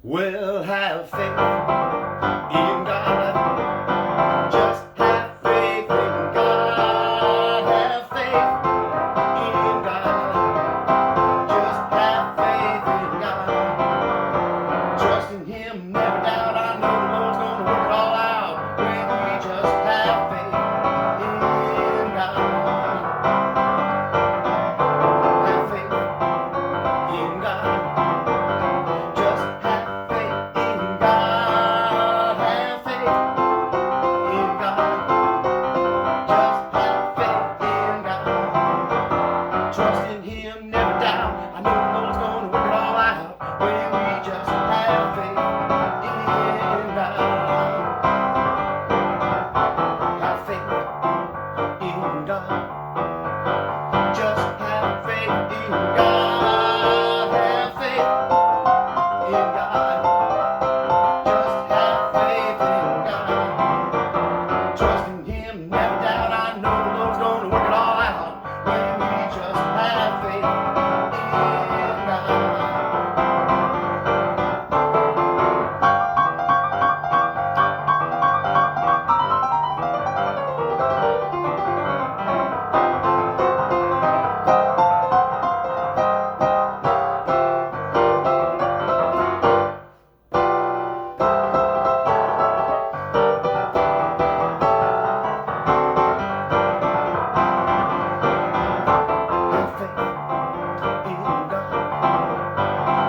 Well, have faith in God. Just have faith in God. Have faith in God. Just have faith in God. Trust in Him, never doubt. I know the Lord's gonna work it all out when we just have faith in God. Have faith in God. Trust in Him, never doubt. I know the Lord's gonna work it all out when we just have faith in God. Have faith in God. Just have faith in God. Have faith in God. Just have faith in God. Trust in Him, never doubt. I know the Lord's gonna work it all out when we just have faith in God.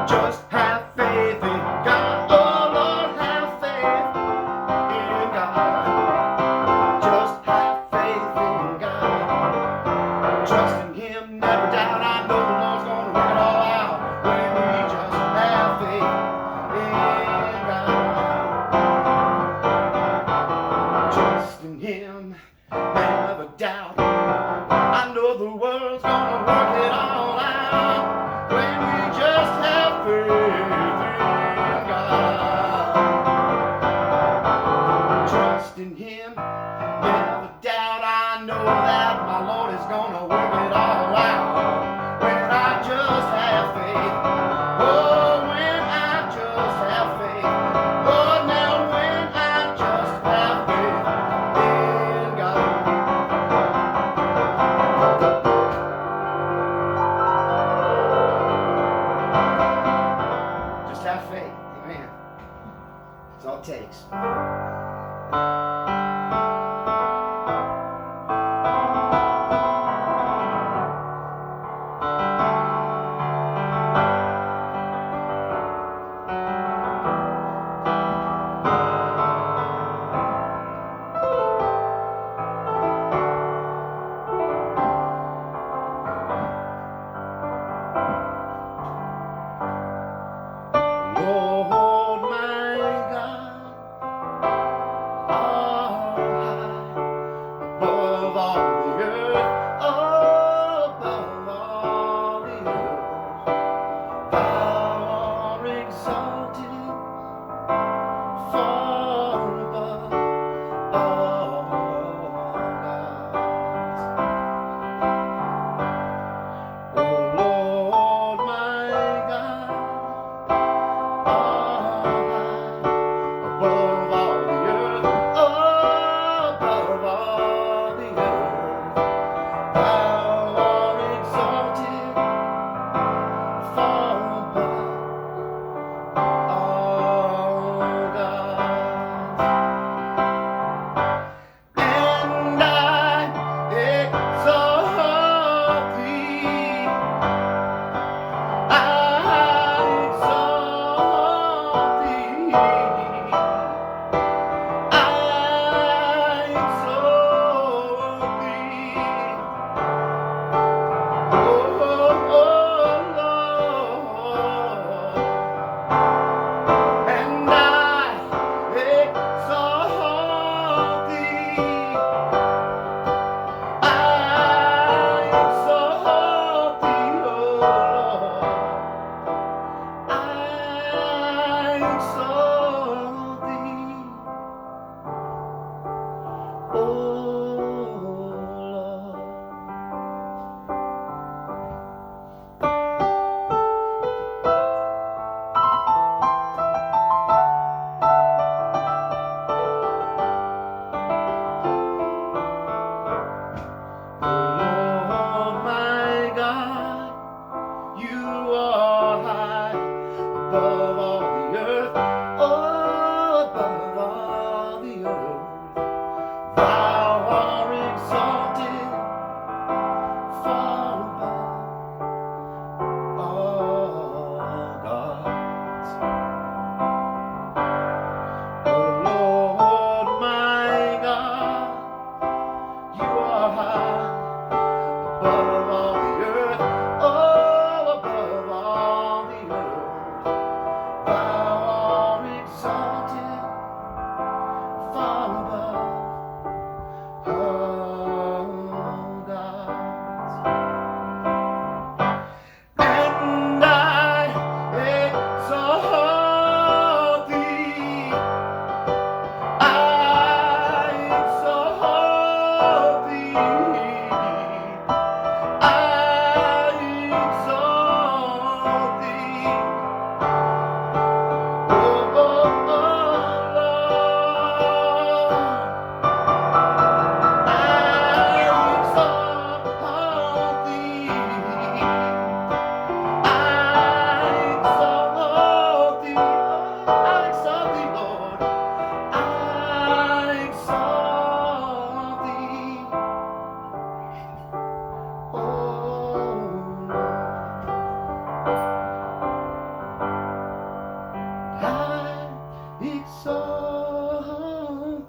Just have faith in God. Oh Lord, have faith in God. Just have faith in God. Trust in Him, never doubt. I know the Lord's gonna work it all out when we just have faith in God. Trust in Him, never doubt. I know the world's gonna work it all out when we just have faith in God. Trust in Him, never doubt. I know that my Lord is gonna work it all out when I just have faith. Oh, when I just have faith. Oh, now when I just have faith in God. Just have faith. Amen. That's all it takes. Lord my God, above all the earth, oh, above all the earth. Thou art exalted far above all gods. Oh Lord my God, you are high above all the earth, oh, above all the earth. Thou art exalted far above all gods. And I exalt thee, I exalt thee, I exalt thee, oh, oh, oh, Lord, I exalt thee, I exalt thee, I exalt thee, Lord, I exalt thee, oh Lord, I exalt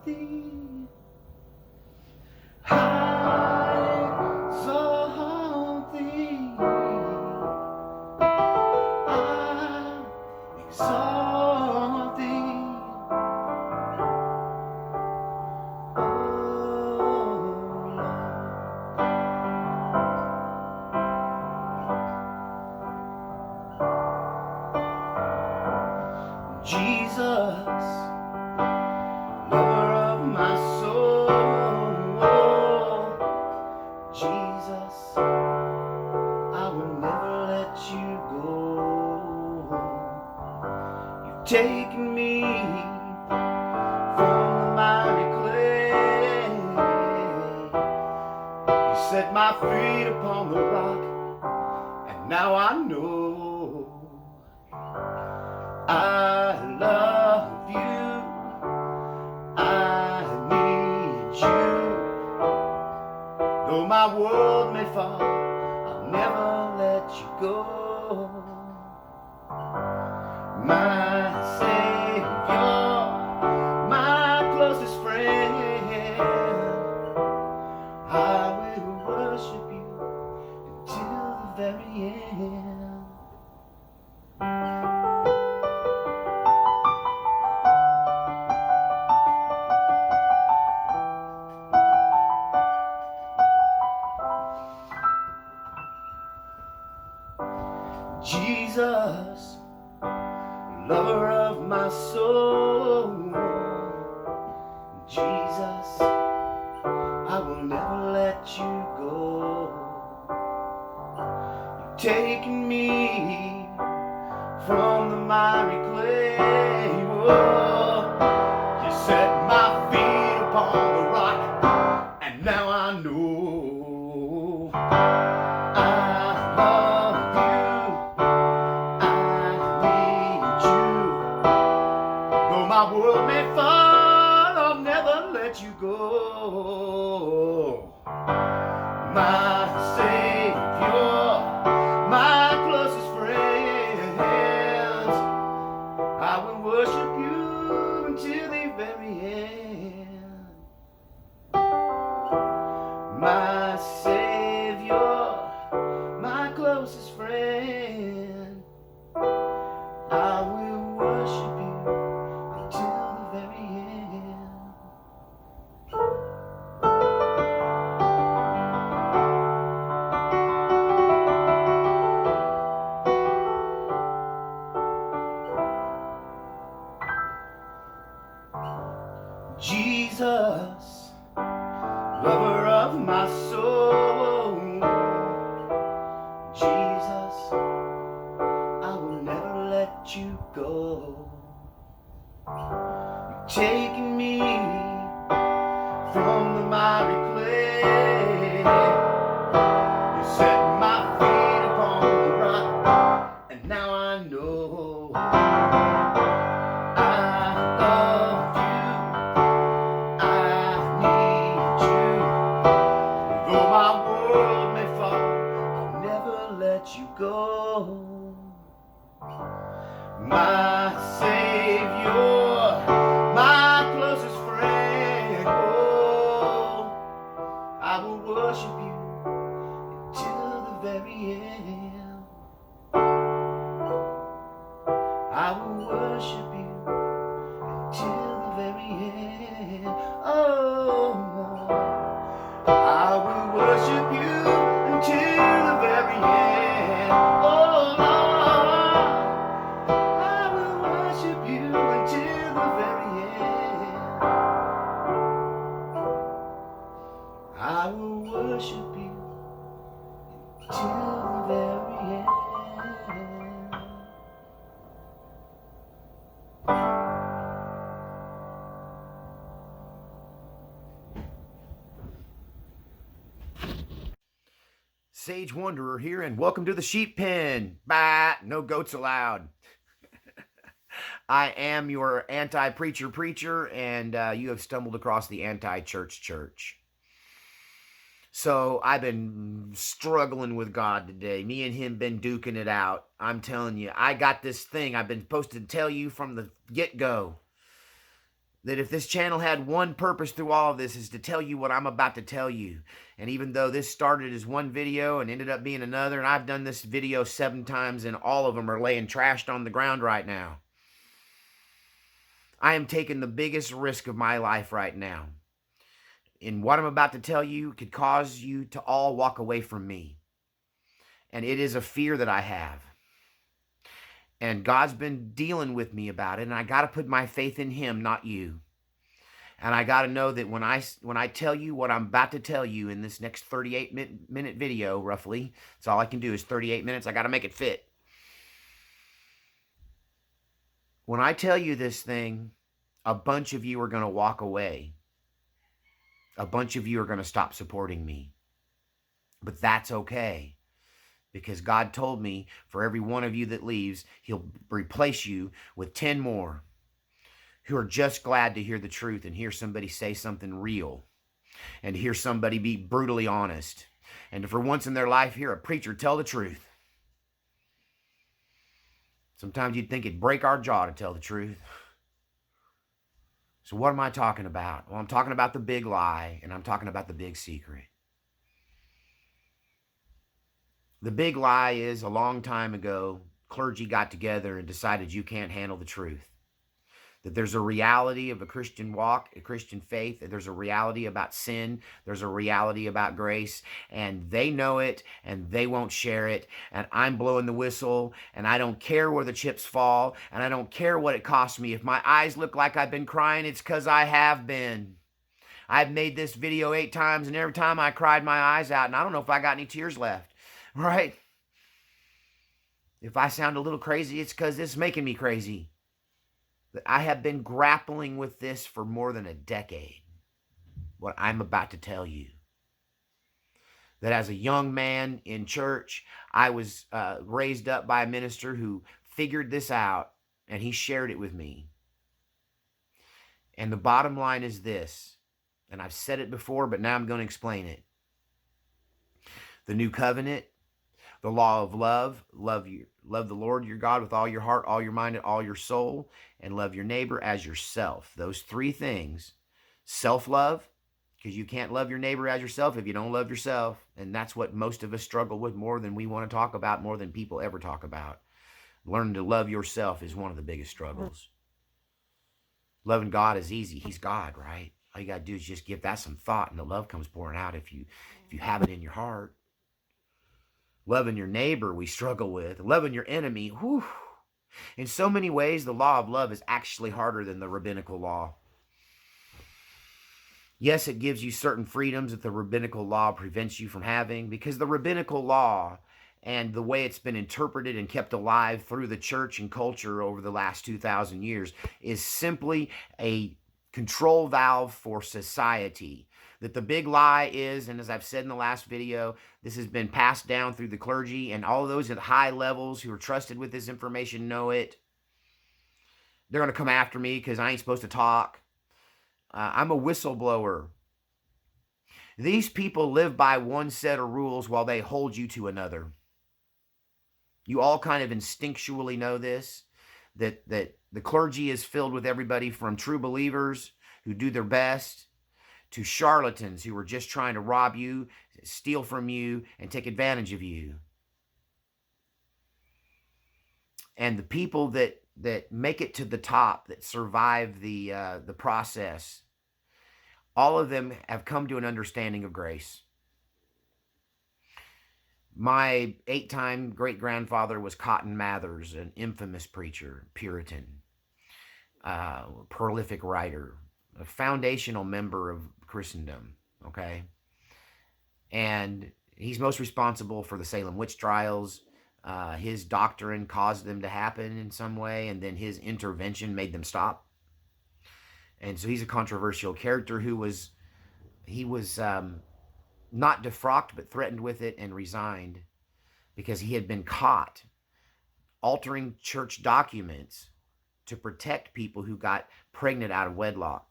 thee, I exalt thee, I exalt thee, oh Lord. Jesus, lover of my soul, Jesus, I will never let you go. You've taken me from the mighty clay, you set my feet upon the rock, and now I know I love you, I need you. Though my world may fall, I'll never let you go. My Savior, my closest friend, I will worship you until the very end. Jesus, lover of my soul, Jesus, I will never let you go. You've taken me from the miry clay, oh, you set my feet upon the rock, and now I know I love you, I need you. Though my world may fall, I'll never let you go. My Savior, my closest friends, I will worship you until the very end. My Savior, my closest friend, I will worship you until the very end. Jesus, lover of my soul, Jesus, I will never let you go. You've taken me from the miry clay, you set my feet upon the rock, and now I know Sage Wanderer here, and welcome to the sheep pen. Bah, no goats allowed. I am your anti-preacher preacher, and you have stumbled across the anti-church church. So I've been struggling with God today. Me and him been duking it out. I'm telling you, I got this thing I've been supposed to tell you from the get-go. That if this channel had one purpose through all of this is to tell you what I'm about to tell you. And even though this started as one video and ended up being another, and I've done this video 7 times and all of them are laying trashed on the ground right now. I am taking the biggest risk of my life right now. And what I'm about to tell you could cause you to all walk away from me. And it is a fear that I have. And God's been dealing with me about it, and I got to put my faith in him, not you. And I got to know that when I tell you what I'm about to tell you in this next 38-minute video, roughly, that's all I can do is 38 minutes. I got to make it fit. When I tell you this thing, a bunch of you are going to walk away. A bunch of you are going to stop supporting me. But that's okay. Because God told me for every one of you that leaves, he'll replace you with 10 more who are just glad to hear the truth and hear somebody say something real and to hear somebody be brutally honest and to, for once in their life, hear a preacher tell the truth. Sometimes you'd think it'd break our jaw to tell the truth. So what am I talking about? Well, I'm talking about the big lie, and I'm talking about the big secret. The big lie is a long time ago, clergy got together and decided you can't handle the truth. That there's a reality of a Christian walk, a Christian faith. There's a reality about sin. There's a reality about grace. And they know it, and they won't share it. And I'm blowing the whistle, and I don't care where the chips fall, and I don't care what it costs me. If my eyes look like I've been crying, it's because I have been. I've made this video 8 times, and every time I cried my eyes out, and I don't know if I got any tears left. Right? If I sound a little crazy, it's because it's making me crazy. I have been grappling with this for more than a decade. What I'm about to tell you. That as a young man in church, I was raised up by a minister who figured this out, and he shared it with me. And the bottom line is this, and I've said it before, but now I'm going to explain it. The new covenant, the law of love, love the Lord your God with all your heart, all your mind, and all your soul, and love your neighbor as yourself. Those 3 things. Self-love, because you can't love your neighbor as yourself if you don't love yourself. And that's what most of us struggle with more than we want to talk about, more than people ever talk about. Learning to love yourself is one of the biggest struggles. Loving God is easy. He's God, right? All you got to do is just give that some thought, and the love comes pouring out if you have it in your heart. Loving your neighbor, we struggle with. Loving your enemy, whew. In so many ways, the law of love is actually harder than the rabbinical law. Yes, it gives you certain freedoms that the rabbinical law prevents you from having, because the rabbinical law and the way it's been interpreted and kept alive through the church and culture over the last 2,000 years is simply a control valve for society. That the big lie is, and as I've said in the last video, this has been passed down through the clergy, and all of those at high levels who are trusted with this information know it. They're going to come after me because I ain't supposed to talk. I'm a whistleblower. These people live by one set of rules while they hold you to another. You all kind of instinctually know this, that the clergy is filled with everybody from true believers who do their best to charlatans who are just trying to rob you, steal from you, and take advantage of you. And the people that make it to the top, that survive the process, all of them have come to an understanding of grace. My 8-time great-grandfather was Cotton Mather's, an infamous preacher, Puritan, prolific writer, a foundational member of Christendom, okay? And he's most responsible for the Salem witch trials. His doctrine caused them to happen in some way, and then his intervention made them stop. And so he's a controversial character he was not defrocked, but threatened with it and resigned because he had been caught altering church documents to protect people who got pregnant out of wedlock.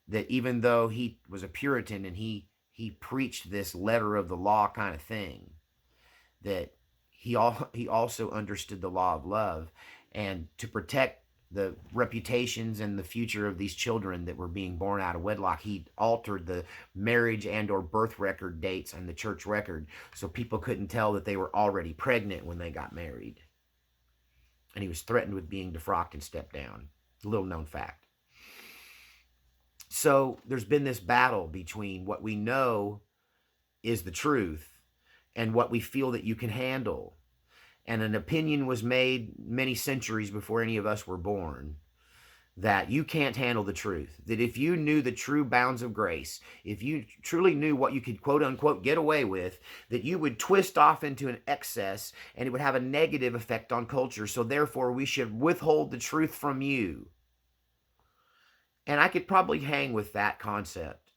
That even though he was a Puritan and he preached this letter of the law kind of thing, that he also understood the law of love, and to protect the reputations and the future of these children that were being born out of wedlock, he altered the marriage and or birth record dates on the church record so people couldn't tell that they were already pregnant when they got married. And he was threatened with being defrocked and stepped down. Little known fact. So there's been this battle between what we know is the truth and what we feel that you can handle. And an opinion was made many centuries before any of us were born that you can't handle the truth. That if you knew the true bounds of grace, if you truly knew what you could quote unquote get away with, that you would twist off into an excess and it would have a negative effect on culture. So therefore, we should withhold the truth from you. And I could probably hang with that concept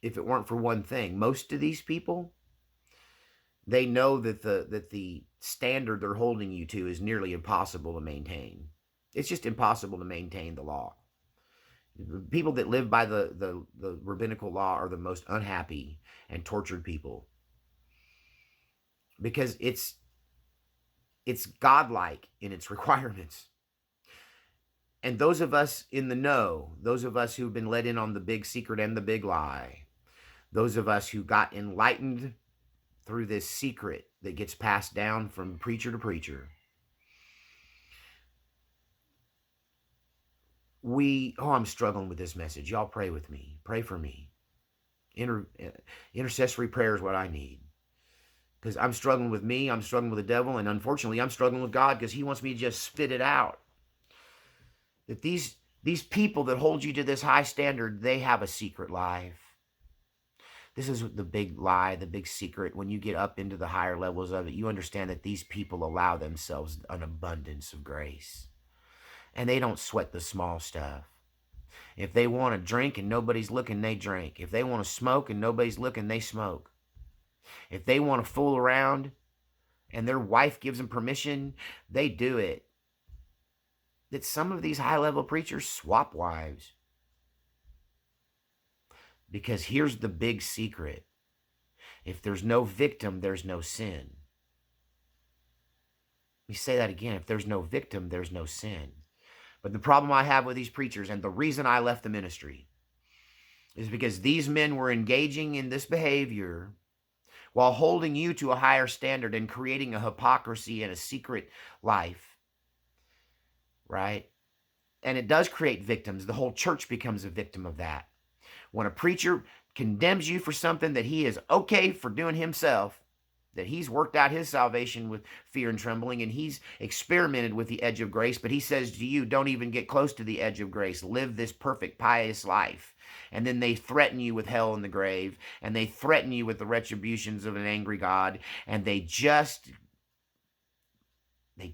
if it weren't for one thing. Most of these people, they know that the standard they're holding you to is nearly impossible to maintain. It's just impossible to maintain the law. People that live by the rabbinical law are the most unhappy and tortured people because it's godlike in its requirements. And those of us in the know, those of us who've been let in on the big secret and the big lie, those of us who got enlightened through this secret that gets passed down from preacher to preacher, I'm struggling with this message. Y'all pray with me. Pray for me. Intercessory prayer is what I need. Because I'm struggling with me, I'm struggling with the devil, and unfortunately I'm struggling with God because he wants me to just spit it out. That these people that hold you to this high standard, they have a secret life. This is the big lie, the big secret. When you get up into the higher levels of it, you understand that these people allow themselves an abundance of grace. And they don't sweat the small stuff. If they want to drink and nobody's looking, they drink. If they want to smoke and nobody's looking, they smoke. If they want to fool around and their wife gives them permission, they do it. That some of these high-level preachers swap wives. Because here's the big secret. If there's no victim, there's no sin. Let me say that again. If there's no victim, there's no sin. But the problem I have with these preachers, and the reason I left the ministry, is because these men were engaging in this behavior while holding you to a higher standard and creating a hypocrisy and a secret life, right? And it does create victims. The whole church becomes a victim of that. When a preacher condemns you for something that he is okay for doing himself, that he's worked out his salvation with fear and trembling, and he's experimented with the edge of grace, but he says to you, don't even get close to the edge of grace. Live this perfect, pious life. And then they threaten you with hell and the grave, and they threaten you with the retributions of an angry God, and they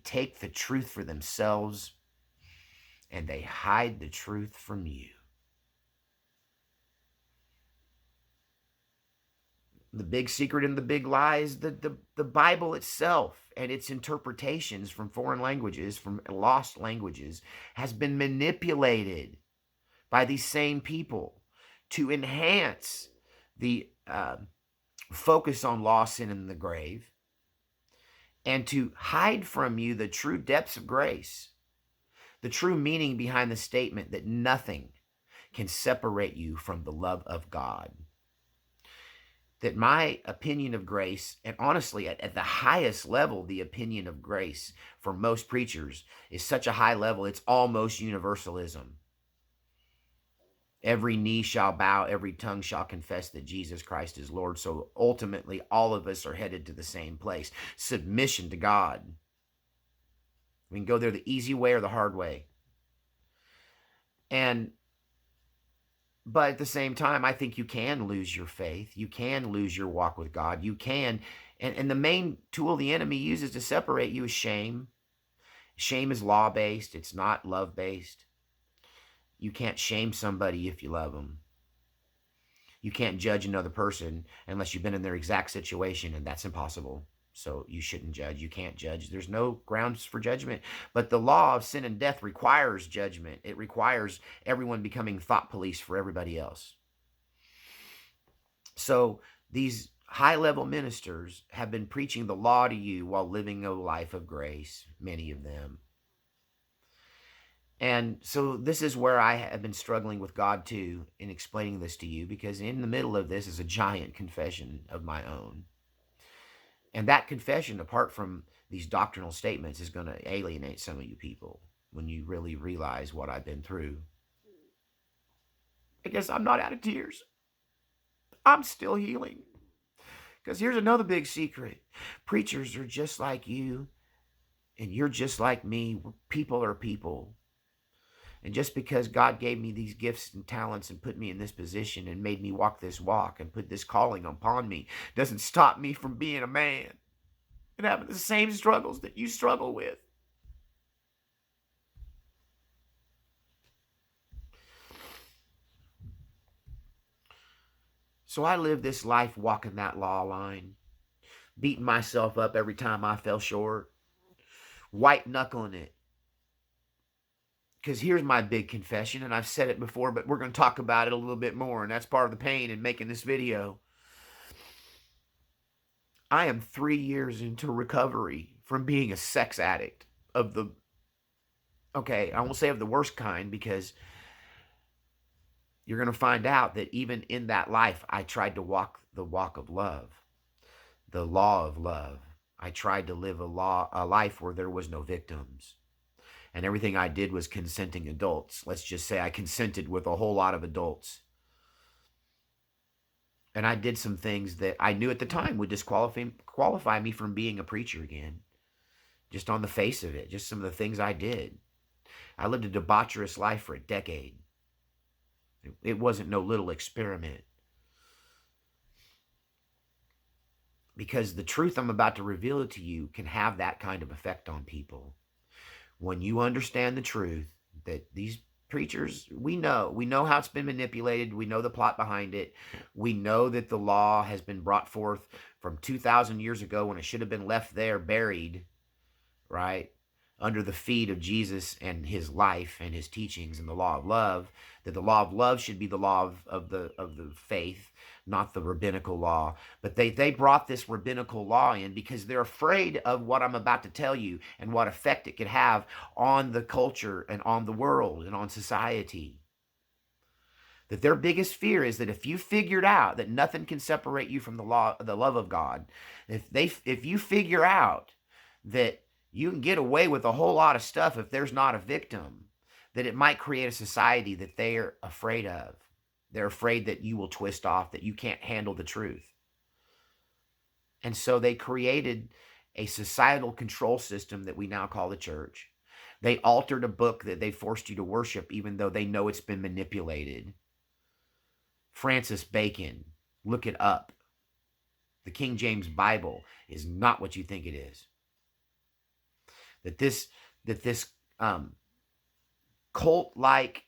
take the truth for themselves, and they hide the truth from you. The big secret and the big lie is the Bible itself and its interpretations from foreign languages, from lost languages, has been manipulated by these same people to enhance the focus on lost sin in the grave and to hide from you the true depths of grace, the true meaning behind the statement that nothing can separate you from the love of God. That my opinion of grace, and honestly, at the highest level, the opinion of grace for most preachers is such a high level, it's almost universalism. Every knee shall bow, every tongue shall confess that Jesus Christ is Lord. So ultimately, all of us are headed to the same place. Submission to God. We can go there the easy way or the hard way. But at the same time, I think you can lose your faith. You can lose your walk with God. You can. And the main tool the enemy uses to separate you is shame. Shame is law-based. It's not love-based. You can't shame somebody if you love them. You can't judge another person unless you've been in their exact situation, and that's impossible. So you shouldn't judge. You can't judge. There's no grounds for judgment. But the law of sin and death requires judgment. It requires everyone becoming thought police for everybody else. So these high-level ministers have been preaching the law to you while living a life of grace, many of them. And so this is where I have been struggling with God too in explaining this to you, because in the middle of this is a giant confession of my own. And that confession, apart from these doctrinal statements, is going to alienate some of you people when you really realize what I've been through. I guess I'm not out of tears. I'm still healing. Because here's another big secret. Preachers are just like you, and you're just like me. People are people. And just because God gave me these gifts and talents and put me in this position and made me walk this walk and put this calling upon me doesn't stop me from being a man and having the same struggles that you struggle with. So I lived this life walking that law line, beating myself up every time I fell short, white knuckling it. Because here's my big confession, and I've said it before, but we're going to talk about it a little bit more, and that's part of the pain in making this video. I am 3 years into recovery from being a sex addict of the, okay, I won't say of the worst kind, because you're going to find out that even in that life, I tried to walk the walk of love, the law of love. I tried to live a life where there was no victims. And everything I did was consenting adults. Let's just say I consented with a whole lot of adults. And I did some things that I knew at the time would disqualify me from being a preacher again. Just on the face of it, just some of the things I did. I lived a debaucherous life for a decade. It wasn't no little experiment. Because the truth I'm about to reveal to you can have that kind of effect on people. When you understand the truth that these preachers, we know how it's been manipulated. We know the plot behind it. We know that the law has been brought forth from 2,000 years ago when it should have been left there buried, right, under the feet of Jesus and his life and his teachings and the law of love, that the law of love should be the law of the faith, not the rabbinical law. But they brought this rabbinical law in because they're afraid of what I'm about to tell you and what effect it could have on the culture and on the world and on society. That their biggest fear is that if you figured out that nothing can separate you from the love of God, if you figure out that you can get away with a whole lot of stuff if there's not a victim, that it might create a society that they're afraid of. They're afraid that you will twist off, that you can't handle the truth. And so they created a societal control system that we now call the church. They altered a book that they forced you to worship, even though they know it's been manipulated. Francis Bacon, look it up. The King James Bible is not what you think it is. That this cult-like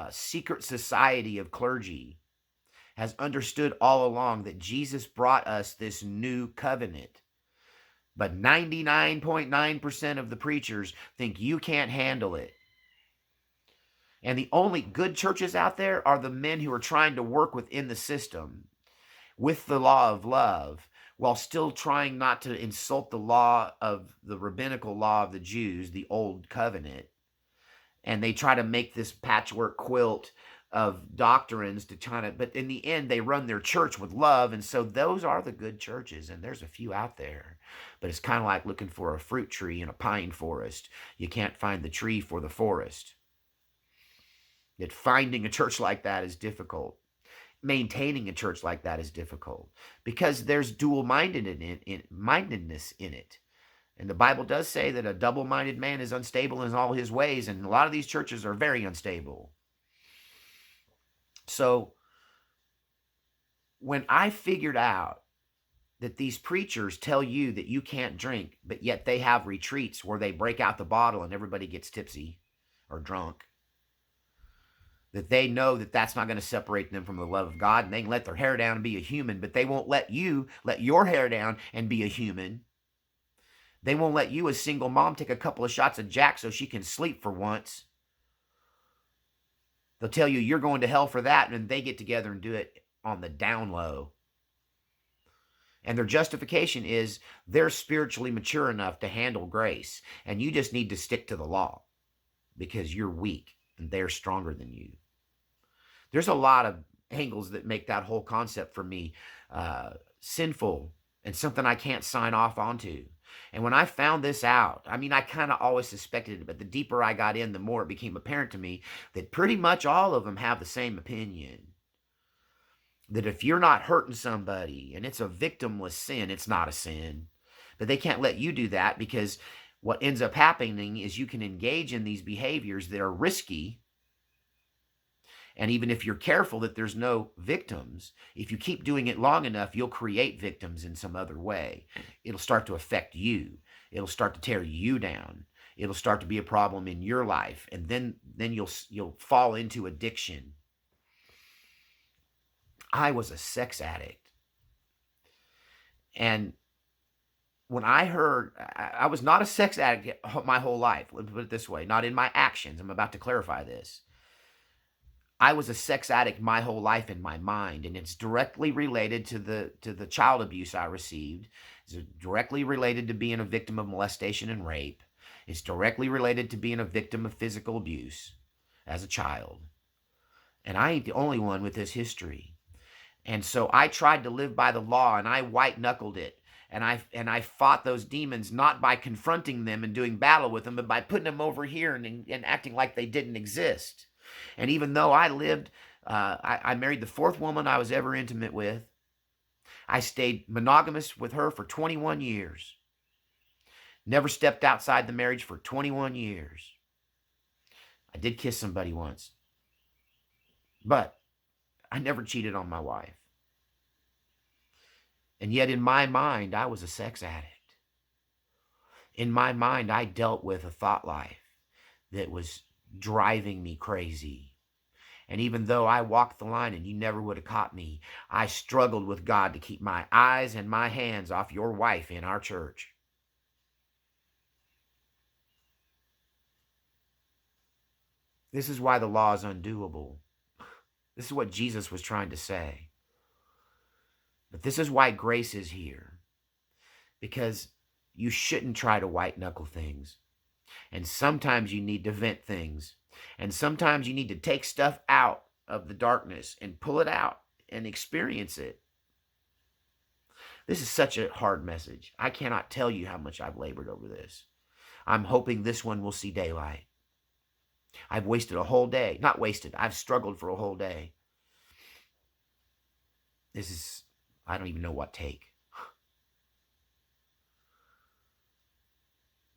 secret society of clergy has understood all along that Jesus brought us this new covenant. But 99.9% of the preachers think you can't handle it. And the only good churches out there are the men who are trying to work within the system with the law of love, while still trying not to insult the law of the rabbinical law of the Jews, the old covenant. And they try to make this patchwork quilt of doctrines to try to, but in the end, they run their church with love. And so those are the good churches. And there's a few out there, but it's kind of like looking for a fruit tree in a pine forest. You can't find the tree for the forest. That finding a church like that is difficult. Maintaining a church like that is difficult because there's dual-mindedness in it. And the Bible does say that a double-minded man is unstable in all his ways, and a lot of these churches are very unstable. So when I figured out that these preachers tell you that you can't drink, but yet they have retreats where they break out the bottle and everybody gets tipsy or drunk, that they know that that's not going to separate them from the love of God, and they can let their hair down and be a human, but they won't let you let your hair down and be a human. They won't let you, a single mom, take a couple of shots of Jack so she can sleep for once. They'll tell you you're going to hell for that, and then they get together and do it on the down low. And their justification is they're spiritually mature enough to handle grace, and you just need to stick to the law because you're weak and they're stronger than you. There's a lot of angles that make that whole concept for me sinful and something I can't sign off onto. And when I found this out, I mean, I kind of always suspected it, but the deeper I got in, the more it became apparent to me that pretty much all of them have the same opinion. That if you're not hurting somebody and it's a victimless sin, it's not a sin. But they can't let you do that, because what ends up happening is you can engage in these behaviors that are risky. And even if you're careful that there's no victims, if you keep doing it long enough, you'll create victims in some other way. It'll start to affect you. It'll start to tear you down. It'll start to be a problem in your life. And then you'll fall into addiction. I was a sex addict. And when I heard, I was not a sex addict my whole life. Let's put it this way, not in my actions. I'm about to clarify this. I was a sex addict my whole life in my mind, and it's directly related to the child abuse I received. It's directly related to being a victim of molestation and rape. It's directly related to being a victim of physical abuse as a child. And I ain't the only one with this history. And so I tried to live by the law, and I white-knuckled it. And I fought those demons not by confronting them and doing battle with them, but by putting them over here and acting like they didn't exist. And even though I lived, I married the fourth woman I was ever intimate with. I stayed monogamous with her for 21 years. Never stepped outside the marriage for 21 years. I did kiss somebody once. But I never cheated on my wife. And yet in my mind, I was a sex addict. In my mind, I dealt with a thought life that was driving me crazy. And even though I walked the line and you never would have caught me, I struggled with God to keep my eyes and my hands off your wife in our church. This is why the law is undoable. This is what Jesus was trying to say. But this is why grace is here. Because you shouldn't try to white-knuckle things. And sometimes you need to vent things. And sometimes you need to take stuff out of the darkness and pull it out and experience it. This is such a hard message. I cannot tell you how much I've labored over this. I'm hoping this one will see daylight. I've wasted a whole day. Not wasted. I've struggled for a whole day. This is, I don't even know what take.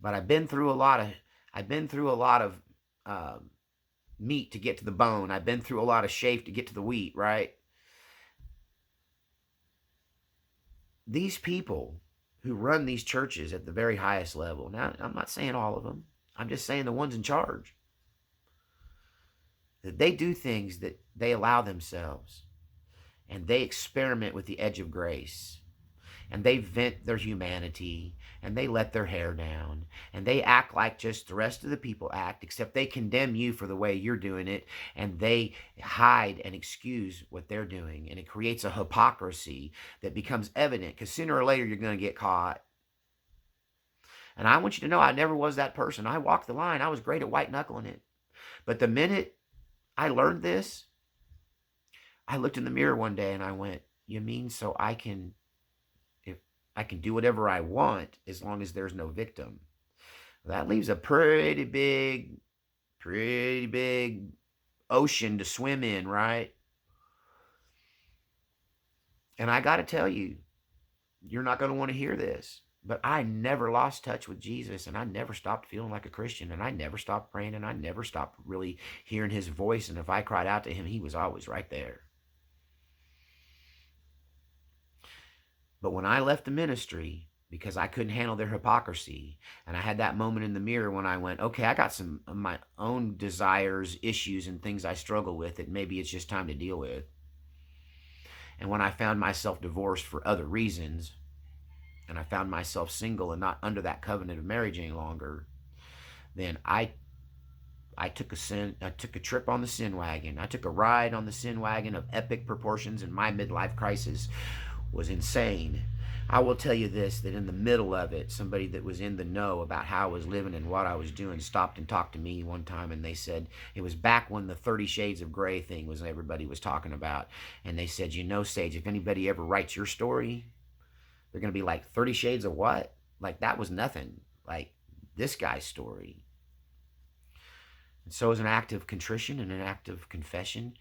But I've been through a lot of meat to get to the bone. I've been through a lot of chaff to get to the wheat, right? These people who run these churches at the very highest level, now I'm not saying all of them, I'm just saying the ones in charge, that they do things that they allow themselves, and they experiment with the edge of grace, and they vent their humanity, and they let their hair down, and they act like just the rest of the people act, except they condemn you for the way you're doing it, and they hide and excuse what they're doing, and it creates a hypocrisy that becomes evident, because sooner or later you're going to get caught. And I want you to know I never was that person. I walked the line. I was great at white-knuckling it. But the minute I learned this, I looked in the mirror one day and I went, you mean so I can do whatever I want as long as there's no victim? That leaves a pretty big ocean to swim in, right? And I got to tell you, you're not going to want to hear this, but I never lost touch with Jesus, and I never stopped feeling like a Christian, and I never stopped praying, and I never stopped really hearing his voice. And if I cried out to him, he was always right there. But when I left the ministry, because I couldn't handle their hypocrisy. And I had that moment in the mirror when I went, okay, I got some of my own desires, issues, and things I struggle with that maybe it's just time to deal with. And when I found myself divorced for other reasons, and I found myself single and not under that covenant of marriage any longer, then I took a trip on the sin wagon. I took a ride on the sin wagon of epic proportions, and my midlife crisis was insane. I will tell you this, that in the middle of it, somebody that was in the know about how I was living and what I was doing stopped and talked to me one time, and they said, it was back when the 30 Shades of Grey thing was everybody was talking about, and they said, you know, Sage, if anybody ever writes your story, they're going to be like, 30 Shades of what? Like, that was nothing. Like, this guy's story. And so as an act of contrition and an act of confession,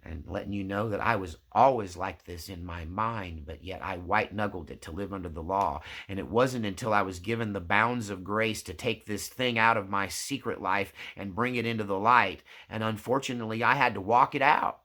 and letting you know that I was always like this in my mind, but yet I white-knuckled it to live under the law. And it wasn't until I was given the bounds of grace to take this thing out of my secret life and bring it into the light. And unfortunately, I had to walk it out.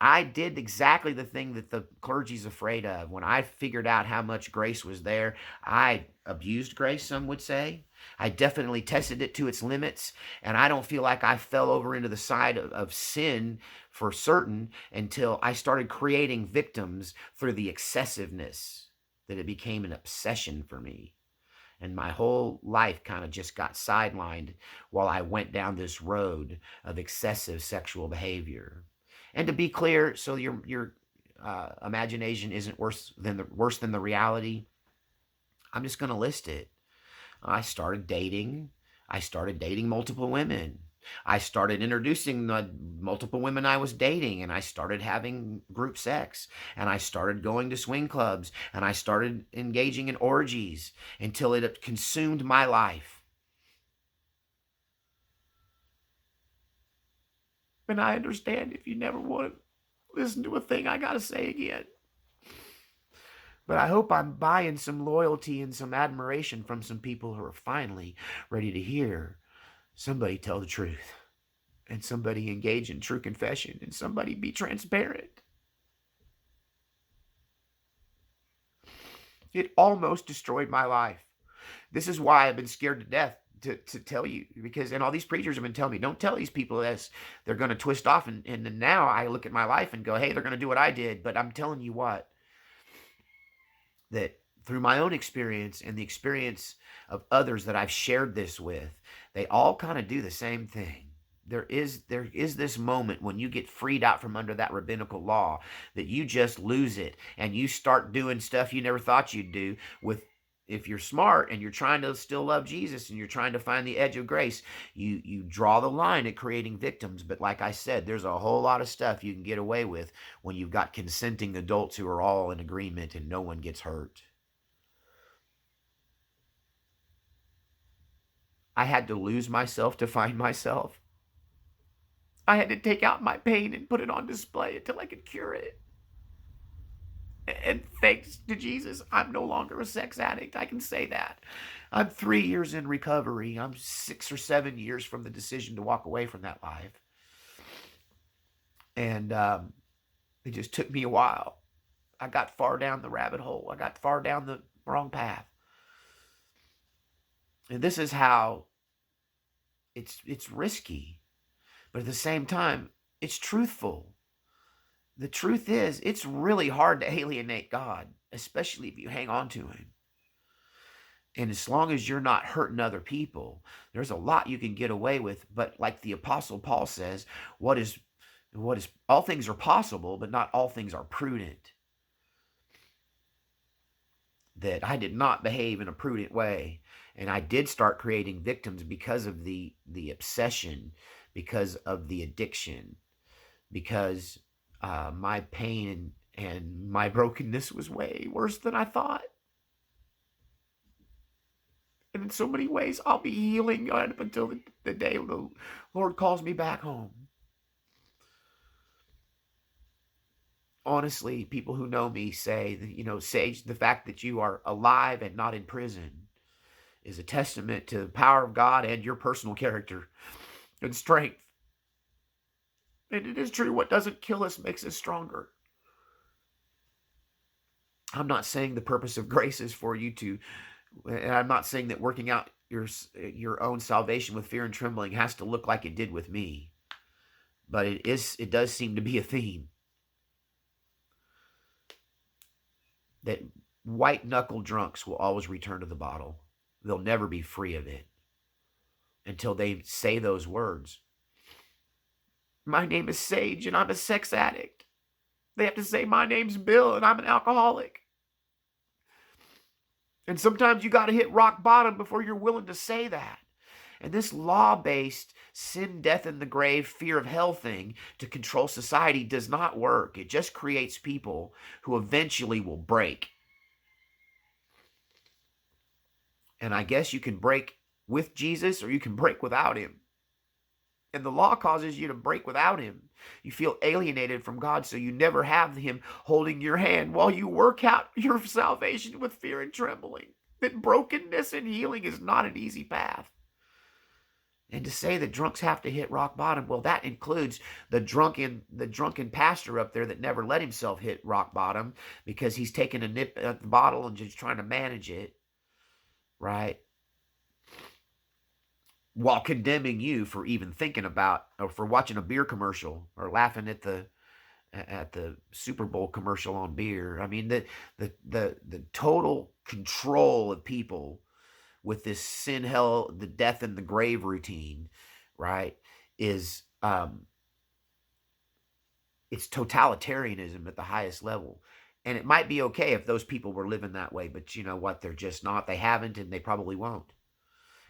I did exactly the thing that the clergy's afraid of. When I figured out how much grace was there, I abused grace, some would say. I definitely tested it to its limits, and I don't feel like I fell over into the side of sin for certain until I started creating victims through the excessiveness, that it became an obsession for me. And my whole life kind of just got sidelined while I went down this road of excessive sexual behavior. And to be clear, so your imagination isn't worse than the reality, I'm just going to list it. I started dating. I started dating multiple women. I started introducing the multiple women I was dating, and I started having group sex, and I started going to swing clubs, and I started engaging in orgies until it consumed my life. And I understand if you never want to listen to a thing I got to say again. But I hope I'm buying some loyalty and some admiration from some people who are finally ready to hear somebody tell the truth, and somebody engage in true confession, and somebody be transparent. It almost destroyed my life. This is why I've been scared to death to tell you, because, and all these preachers have been telling me, don't tell these people this, they're going to twist off. And now I look at my life and go, hey, they're going to do what I did. But I'm telling you what, that through my own experience and the experience of others that I've shared this with, they all kind of do the same thing. There is this moment when you get freed out from under that rabbinical law that you just lose it, and you start doing stuff you never thought you'd do. With, if you're smart and you're trying to still love Jesus and you're trying to find the edge of grace, you draw the line at creating victims. But like I said, there's a whole lot of stuff you can get away with when you've got consenting adults who are all in agreement and no one gets hurt. I had to lose myself to find myself. I had to take out my pain and put it on display until I could cure it. And thanks to Jesus, I'm no longer a sex addict. I can say that. I'm 3 years in recovery. I'm 6 or 7 years from the decision to walk away from that life. And it just took me a while. I got far down the rabbit hole. I got far down the wrong path. And this is how it's risky. But at the same time, it's truthful. The truth is, it's really hard to alienate God, especially if you hang on to him. And as long as you're not hurting other people, there's a lot you can get away with. But like the Apostle Paul says, what is all things are possible, but not all things are prudent. That I did not behave in a prudent way. And I did start creating victims because of the obsession, because of the addiction, because my pain and my brokenness was way worse than I thought. And in so many ways, I'll be healing up until the day the Lord calls me back home. Honestly, people who know me say, Sage, the fact that you are alive and not in prison is a testament to the power of God and your personal character and strength. And it is true, what doesn't kill us makes us stronger. I'm not saying the purpose of grace is for you to, and I'm not saying that working out your own salvation with fear and trembling has to look like it did with me, but it does seem to be a theme that white knuckle drunks will always return to the bottle. They'll never be free of it until they say those words. My name is Sage and I'm a sex addict. They have to say my name's Bill and I'm an alcoholic. And sometimes you got to hit rock bottom before you're willing to say that. And this law-based sin, death, and the grave, fear of hell thing to control society does not work. It just creates people who eventually will break. And I guess you can break with Jesus or you can break without him. And the law causes you to break without him. You feel alienated from God, so you never have him holding your hand while you work out your salvation with fear and trembling. That brokenness and healing is not an easy path. And to say that drunks have to hit rock bottom, well, that includes the drunken pastor up there that never let himself hit rock bottom because he's taking a nip at the bottle and just trying to manage it, right? While condemning you for even thinking about, or for watching a beer commercial or laughing at the Super Bowl commercial on beer. I mean, the total control of people with this sin, hell, the death, and the grave routine, right, is it's totalitarianism at the highest level. And it might be okay if those people were living that way, but you know what? They're just not. They haven't, and they probably won't.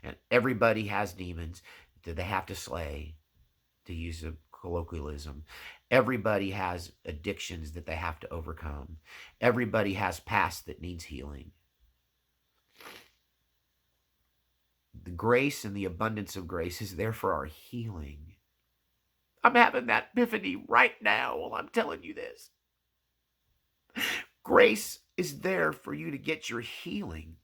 And everybody has demons that they have to slay, to use a colloquialism. Everybody has addictions that they have to overcome. Everybody has past that needs healing. The grace and the abundance of grace is there for our healing. I'm having that epiphany right now while I'm telling you this. Grace is there for you to get your healing.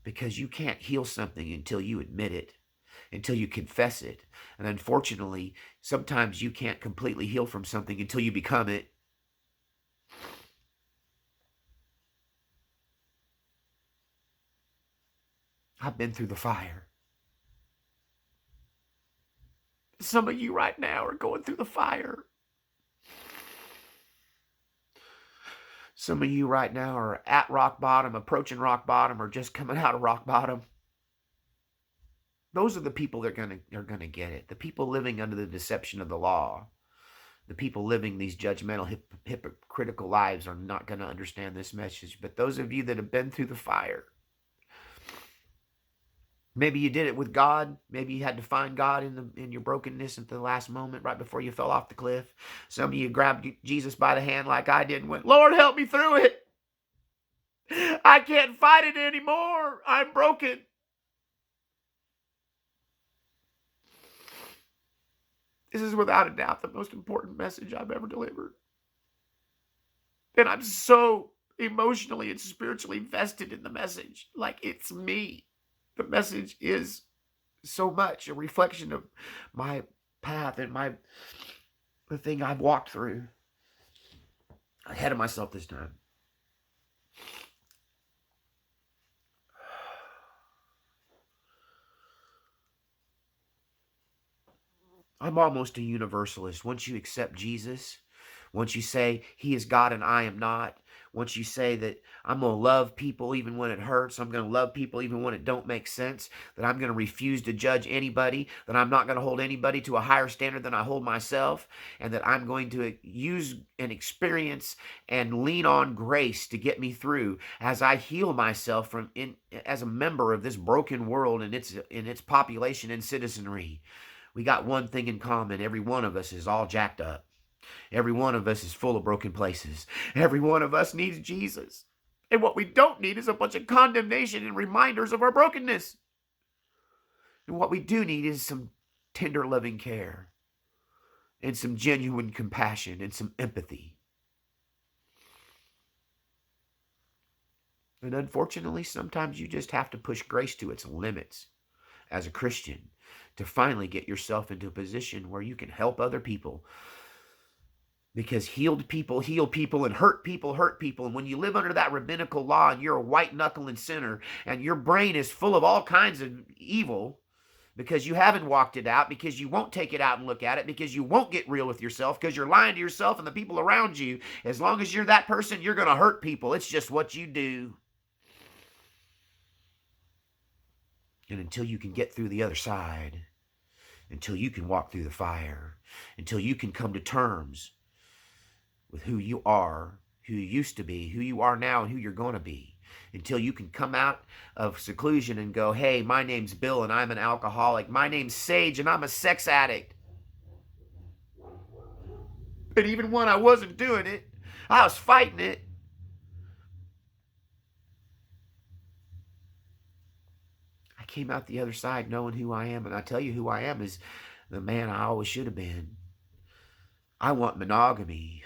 Because you can't heal something until you admit it, until you confess it. And unfortunately, sometimes you can't completely heal from something until you become it. I've been through the fire. Some of you right now are going through the fire. Some of you right now are at rock bottom, approaching rock bottom, or just coming out of rock bottom. Those are the people that are gonna get it. The people living under the deception of the law. The people living these judgmental, hypocritical lives are not going to understand this message. But those of you that have been through the fire, maybe you did it with God. Maybe you had to find God in your brokenness at the last moment, right before you fell off the cliff. Some of you grabbed Jesus by the hand like I did and went, Lord, help me through it. I can't fight it anymore. I'm broken. This is without a doubt the most important message I've ever delivered. And I'm so emotionally and spiritually vested in the message. Like it's me. The message is so much a reflection of my path and the thing I've walked through. Ahead of myself this time. I'm almost a universalist. Once you accept Jesus, once you say he is God and I am not, once you say that I'm going to love people even when it hurts, I'm going to love people even when it don't make sense, that I'm going to refuse to judge anybody, that I'm not going to hold anybody to a higher standard than I hold myself, and that I'm going to use and experience and lean on grace to get me through as I heal myself as a member of this broken world and its population and citizenry. We got one thing in common. Every one of us is all jacked up. Every one of us is full of broken places. Every one of us needs Jesus. And what we don't need is a bunch of condemnation and reminders of our brokenness. And what we do need is some tender, loving care and some genuine compassion and some empathy. And unfortunately, sometimes you just have to push grace to its limits as a Christian to finally get yourself into a position where you can help other people Because healed people heal people and hurt people hurt people. And when you live under that rabbinical law and you're a white-knuckling sinner and your brain is full of all kinds of evil because you haven't walked it out, because you won't take it out and look at it, because you won't get real with yourself, because you're lying to yourself and the people around you, as long as you're that person, you're going to hurt people. It's just what you do. And until you can get through the other side, until you can walk through the fire, until you can come to terms with who you are, who you used to be, who you are now, and who you're going to be, until you can come out of seclusion and go, hey, my name's Bill and I'm an alcoholic. My name's Sage and I'm a sex addict. But even when I wasn't doing it, I was fighting it. I came out the other side knowing who I am, and I tell you who I am is the man I always should have been. I want monogamy.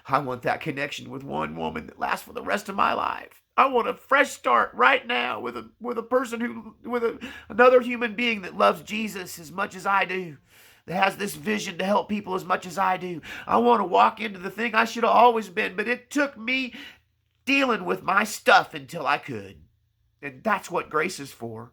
I want that connection with one woman that lasts for the rest of my life. I want a fresh start right now with a person another human being that loves Jesus as much as I do, that has this vision to help people as much as I do. I want to walk into the thing I should have always been, but it took me dealing with my stuff until I could. And that's what grace is for.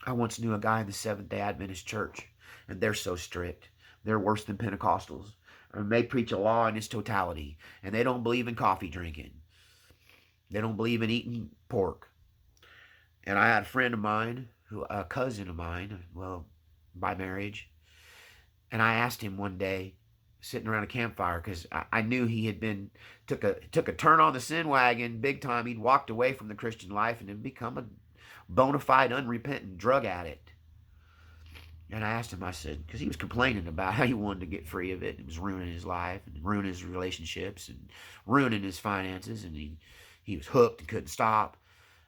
I once knew a guy in the Seventh-day Adventist church, and they're so strict. They're worse than Pentecostals. And they preach a law in its totality, and they don't believe in coffee drinking. They don't believe in eating pork. And I had a friend of mine, a cousin of mine, well, by marriage, and I asked him one day, sitting around a campfire, because I knew he had took a turn on the sin wagon big time. He'd walked away from the Christian life and had become a bona fide, unrepentant drug addict. And I asked him, I said, because he was complaining about how he wanted to get free of it. It was ruining his life and ruining his relationships and ruining his finances. And he was hooked and couldn't stop.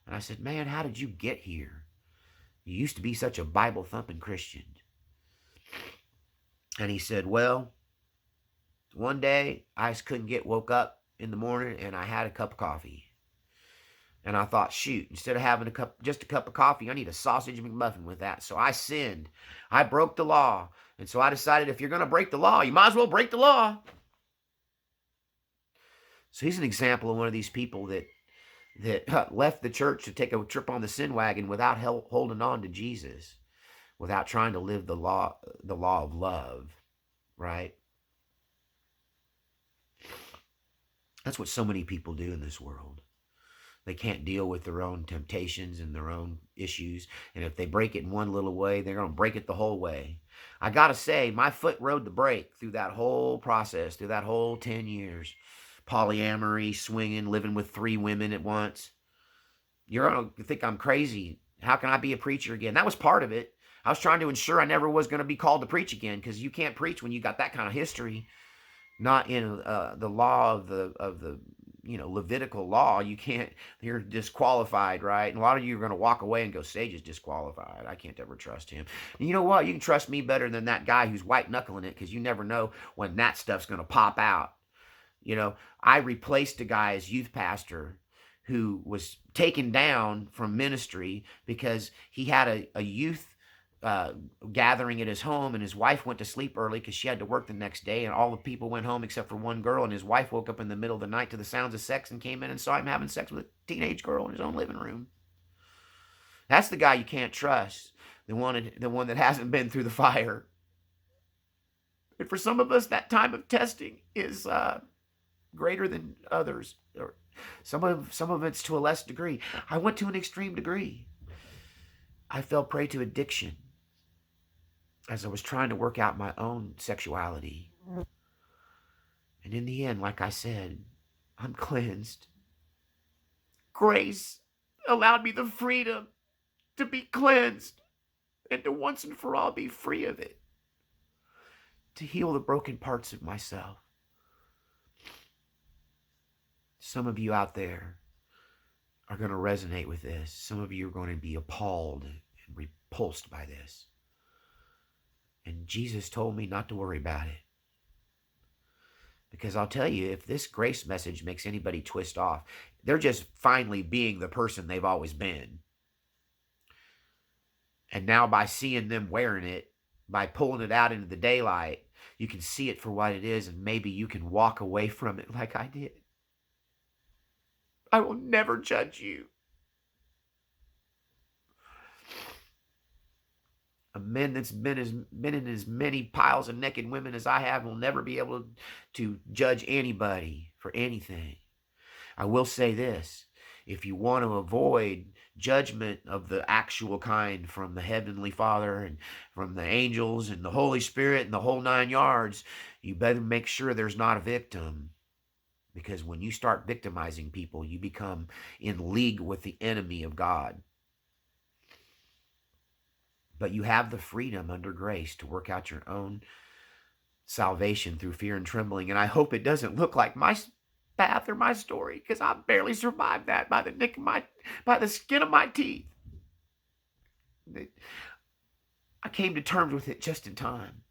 And I said, man, how did you get here? You used to be such a Bible-thumping Christian. And he said, well, one day I just couldn't woke up in the morning and I had a cup of coffee. And I thought, shoot, instead of having just a cup of coffee, I need a sausage McMuffin with that. So I sinned. I broke the law. And so I decided, if you're going to break the law, you might as well break the law. So he's an example of one of these people that left the church to take a trip on the sin wagon without holding on to Jesus, without trying to live the law of love, right? That's what so many people do in this world. They can't deal with their own temptations and their own issues. And if they break it in one little way, they're going to break it the whole way. I got to say, my foot rode the brake through that whole process, through that whole 10 years. Polyamory, swinging, living with 3 women at once. You're going to think I'm crazy. How can I be a preacher again? That was part of it. I was trying to ensure I never was going to be called to preach again, because you can't preach when you got that kind of history. Not in the law of the Levitical law. You can't, you're disqualified, right? And a lot of you are going to walk away and go, Sage is disqualified. I can't ever trust him. And you know what? You can trust me better than that guy who's white knuckling it, because you never know when that stuff's going to pop out. I replaced a guy as youth pastor who was taken down from ministry because he had a youth gathering at his home, and his wife went to sleep early because she had to work the next day, and all the people went home except for one girl, and his wife woke up in the middle of the night to the sounds of sex and came in and saw him having sex with a teenage girl in his own living room. That's the guy you can't trust, the one that hasn't been through the fire. And for some of us, that time of testing is greater than others, or some of it's to a less degree. I went to an extreme degree. I fell prey to addiction as I was trying to work out my own sexuality. And in the end, like I said, I'm cleansed. Grace allowed me the freedom to be cleansed and to once and for all be free of it, to heal the broken parts of myself. Some of you out there are going to resonate with this. Some of you are going to be appalled and repulsed by this. And Jesus told me not to worry about it. Because I'll tell you, if this grace message makes anybody twist off, they're just finally being the person they've always been. And now by seeing them wearing it, by pulling it out into the daylight, you can see it for what it is, and maybe you can walk away from it like I did. I will never judge you. A man that's been in as many piles of naked women as I have will never be able to judge anybody for anything. I will say this. If you want to avoid judgment of the actual kind from the Heavenly Father and from the angels and the Holy Spirit and the whole 9 yards, you better make sure there's not a victim. Because when you start victimizing people, you become in league with the enemy of God. But you have the freedom under grace to work out your own salvation through fear and trembling. And I hope it doesn't look like my path or my story, because I barely survived that by the skin of my teeth. I came to terms with it just in time.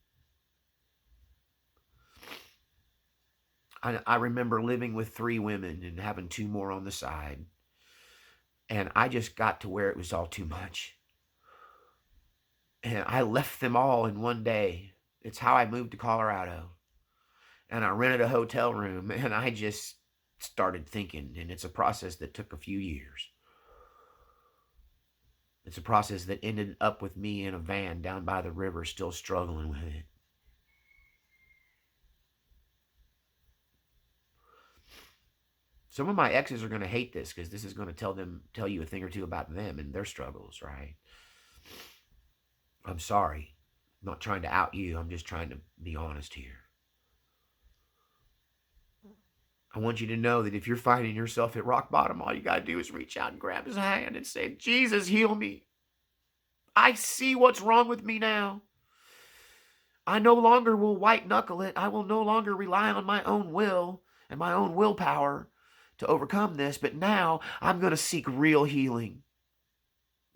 I remember living with 3 women and having 2 more on the side. And I just got to where it was all too much. And I left them all in one day. It's how I moved to Colorado. And I rented a hotel room, and I just started thinking. And it's a process that took a few years. It's a process that ended up with me in a van down by the river, still struggling with it. Some of my exes are going to hate this, because this is going to tell you a thing or two about them and their struggles, right? I'm sorry. I'm not trying to out you. I'm just trying to be honest here. I want you to know that if you're finding yourself at rock bottom, all you got to do is reach out and grab his hand and say, Jesus, heal me. I see what's wrong with me now. I no longer will white knuckle it. I will no longer rely on my own will and my own willpower to overcome this, but now I'm going to seek real healing.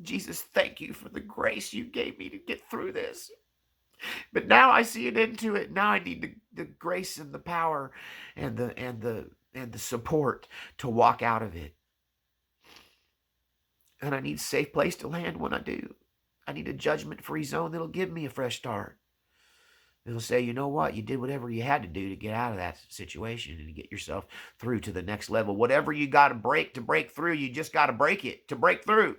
Jesus, thank you for the grace you gave me to get through this. But now I see an end to it. Now I need the grace and the power and the support to walk out of it. And I need a safe place to land when I do. I need a judgment-free zone that'll give me a fresh start. It'll say, you know what? You did whatever you had to do to get out of that situation and to get yourself through to the next level. Whatever you got to break through, you just got to break it to break through.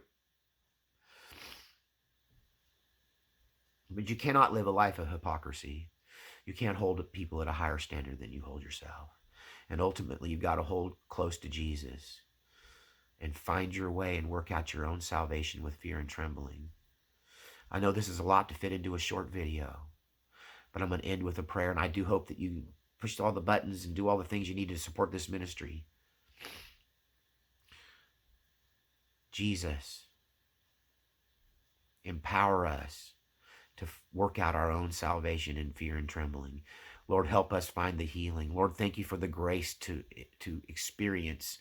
But you cannot live a life of hypocrisy. You can't hold people at a higher standard than you hold yourself. And ultimately, you've got to hold close to Jesus and find your way and work out your own salvation with fear and trembling. I know this is a lot to fit into a short video, but I'm going to end with a prayer, and I do hope that you push all the buttons and do all the things you need to support this ministry. Jesus, empower us to work out our own salvation in fear and trembling. Lord, help us find the healing. Lord, thank you for the grace to experience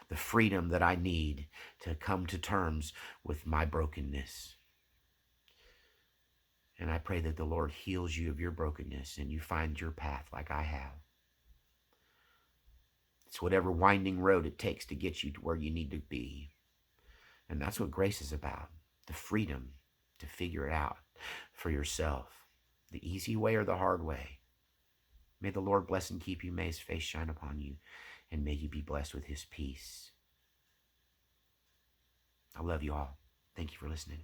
the freedom that I need to come to terms with my brokenness. And I pray that the Lord heals you of your brokenness and you find your path like I have. It's whatever winding road it takes to get you to where you need to be. And that's what grace is about, the freedom to figure it out for yourself, the easy way or the hard way. May the Lord bless and keep you. May his face shine upon you, and may you be blessed with his peace. I love you all. Thank you for listening.